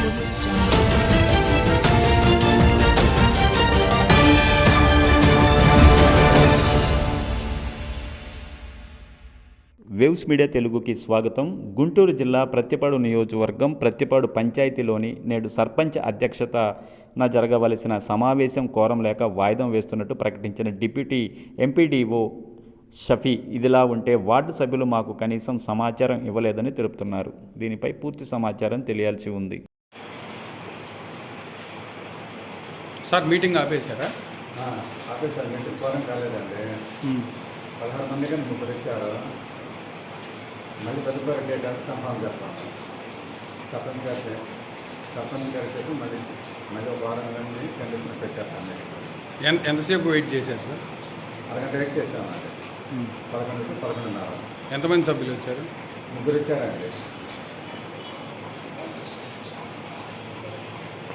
Waves media తెలుగుకి స్వాగతం. గుంటూరు జిల్లా ప్రత్తిపాడు నియోజకవర్గం ప్రత్తిపాడు పంచాయతీలోని నేడు సర్పంచ్ అధ్యక్షతన జరగవలసిన సమావేశం కోరం లేక వాయిదా వేస్తున్నట్టు ప్రకటించిన డిప్యూటీ ఎంపీడీఓ షఫీ. ఇదిలా ఉంటే వార్డు సభ్యులు మాకు కనీసం సమాచారం ఇవ్వలేదని తెలుపుతున్నారు. దీనిపై పూర్తి సమాచారం తెలియాల్సి ఉంది. సార్ మీటింగ్ ఆపేశారా? ఆపేశారు. మీటింగ్ కోరం కాలేదండి. 16 మంది కానీ 30 ఇచ్చారు. మళ్ళీ తదుపరి డేట్ కన్ఫర్మ్ చేస్తాం. సర్పంచ్ గారికి చెప్పి మళ్ళీ ఒక వారం కానీ కండిషన్ పెట్టేస్తాను. ఎంతసేపు వెయిట్ చేశారు సార్? అరగంట వెయిట్ చేస్తామండి. 11 నుంచి 11:30. ఎంతమంది సభ్యులు వచ్చారు? 3 ఇచ్చారండి.